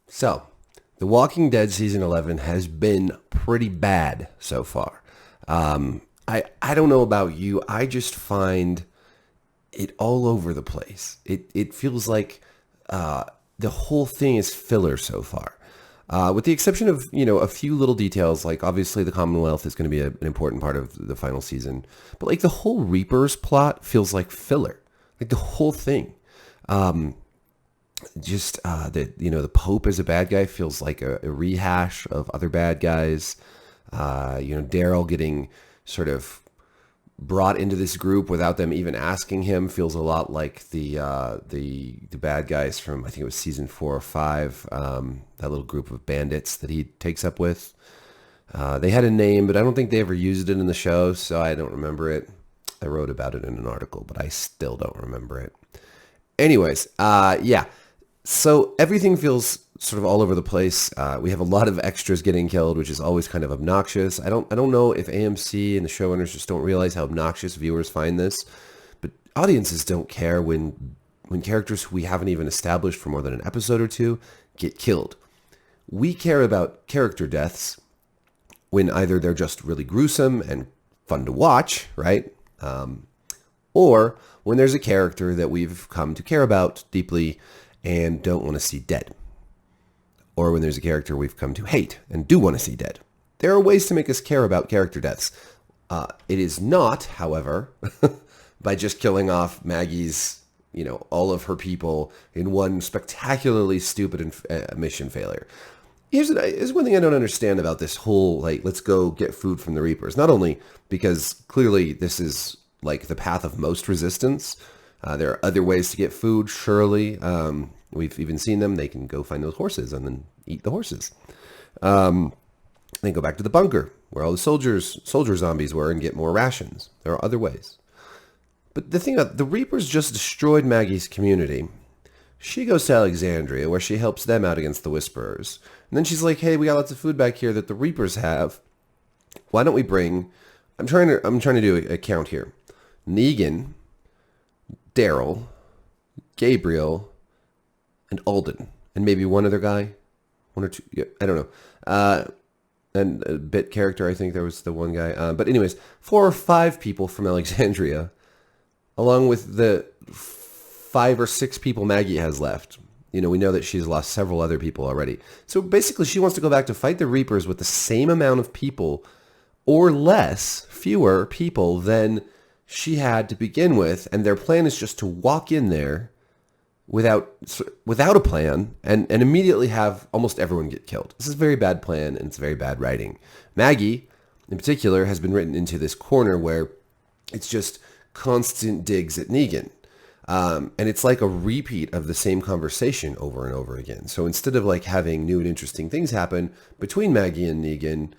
So, The Walking Dead season 11 has been pretty bad so far. I don't know about you. I just find it all over the place. It feels like the whole thing is filler so far. With the exception of, a few little details, like obviously the Commonwealth is going to be an important part of the final season. But like the whole Reapers plot feels like filler. Like the whole thing. Just that the Pope as a bad guy feels like a rehash of other bad guys. Daryl getting sort of brought into this group without them even asking him feels a lot like the bad guys from, I think it was season 4 or 5. That little group of bandits that he takes up with. They had a name, but I don't think they ever used it in the show, so I don't remember it. I wrote about it in an article, but I still don't remember it. Anyways, yeah. So everything feels sort of all over the place. We have a lot of extras getting killed, which is always kind of obnoxious. I don't know if AMC and the showrunners just don't realize how obnoxious viewers find this, but audiences don't care when characters who we haven't even established for more than an episode or two get killed. We care about character deaths when either they're just really gruesome and fun to watch, right? Or when there's a character that we've come to care about deeply and don't want to see dead. Or when there's a character we've come to hate and do want to see dead. There are ways to make us care about character deaths. It is not, however, by just killing off Maggie's, all of her people in one spectacularly stupid mission failure. Here's one thing I don't understand about this whole, let's go get food from the Reapers. Not only because clearly this is the path of most resistance. There are other ways to get food, surely. We've even seen them. They can go find those horses and then eat the horses. Then go back to the bunker where all the soldier zombies were and get more rations. There are other ways. But the thing about the Reapers just destroyed Maggie's community. She goes to Alexandria where she helps them out against the Whisperers. And then she's like, hey, we got lots of food back here that the Reapers have. Why don't we bring... I'm trying to do a count here. Negan, Daryl, Gabriel, and Alden, and maybe one other guy, one or two. Yeah, I don't know. And a bit character, I think there was the one guy. But anyways, 4 or 5 people from Alexandria, along with the 5 or 6 people Maggie has left. We know that she's lost several other people already. So basically, she wants to go back to fight the Reapers with the same amount of people, or fewer people than she had to begin with, and their plan is just to walk in there without a plan and immediately have almost everyone get killed. This is a very bad plan, and it's very bad writing. Maggie, in particular, has been written into this corner where it's just constant digs at Negan. And it's like a repeat of the same conversation over and over again. So instead of having new and interesting things happen between Maggie and Negan,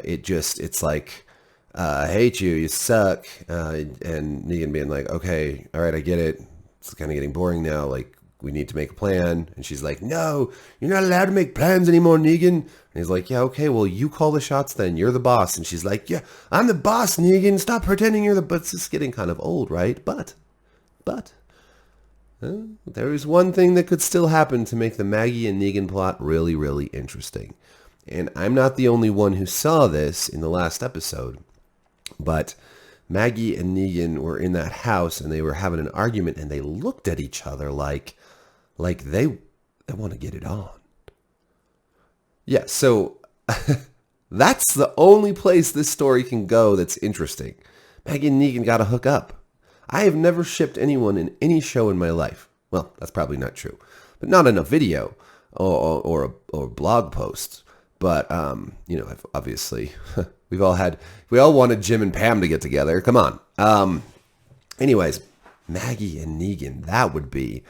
it's like, I hate you, you suck. And Negan being like, okay, all right, I get it. It's kind of getting boring now. We need to make a plan. And she's like, no, you're not allowed to make plans anymore, Negan. And he's like, yeah, okay, well, you call the shots then. You're the boss. And she's like, yeah, I'm the boss, Negan. Stop pretending you're the... But it's just getting kind of old, right? But, there is one thing that could still happen to make the Maggie and Negan plot really, really interesting. And I'm not the only one who saw this in the last episode. But Maggie and Negan were in that house and they were having an argument and they looked at each other like they want to get it on. Yeah, so that's the only place this story can go that's interesting. Maggie and Negan got to hook up. I have never shipped anyone in any show in my life. Well, that's probably not true. But not in a video or blog post. But, I've obviously... we all wanted Jim and Pam to get together. Come on. Anyways, Maggie and Negan, that would be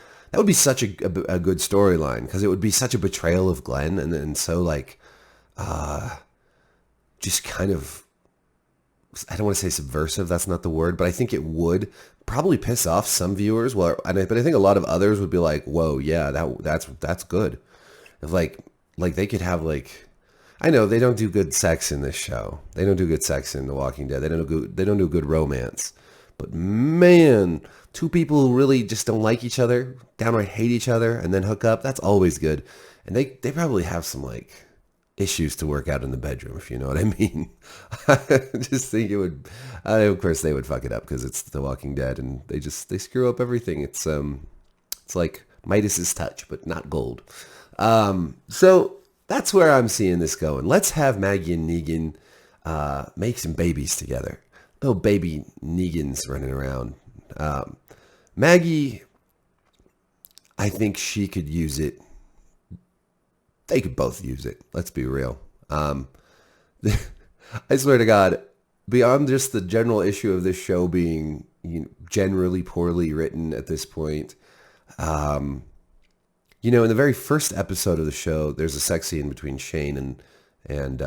such a good storyline because it would be such a betrayal of Glenn and so just kind of, I don't want to say subversive. That's not the word, but I think it would probably piss off some viewers. But I think a lot of others would be like, whoa, yeah, that's good. If they could have I know they don't do good sex in this show. They don't do good sex in The Walking Dead. They don't do good romance. But man, 2 people who really just don't like each other, downright hate each other, and then hook up, that's always good. And they probably have some like issues to work out in the bedroom, if you know what I mean. I just think it would, of course they would fuck it up because it's The Walking Dead and they screw up everything. It's like Midas's touch, but not gold. So that's where I'm seeing this going. Let's have Maggie and Negan make some babies together. Little baby Negans running around. Maggie, I think she could use it. They could both use it. Let's be real. I swear to God, beyond just the general issue of this show being generally poorly written at this point, in the very first episode of the show, there's a sex scene between Shane and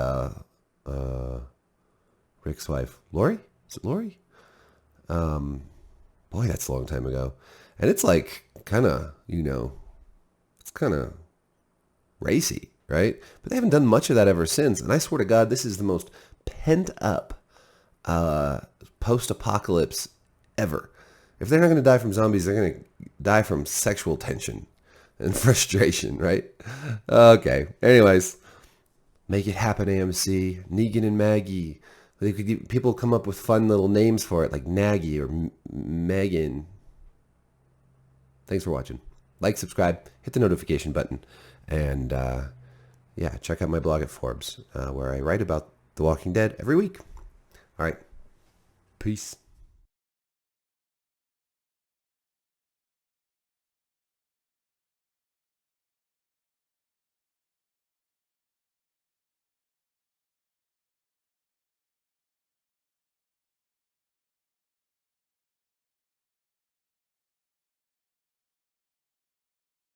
Rick's wife, Lori. Is it Lori? Boy, that's a long time ago, and it's like kind of it's kind of racy, right? But they haven't done much of that ever since. And I swear to God, this is the most pent up post-apocalypse ever. If they're not going to die from zombies, they're going to die from sexual tension and frustration, right? Okay. Anyways, make it happen, AMC. Negan and Maggie. People come up with fun little names for it, like Nagy or Megan. Thanks for watching. Like, subscribe, hit the notification button. And check out my blog at Forbes, where I write about The Walking Dead every week. All right. Peace.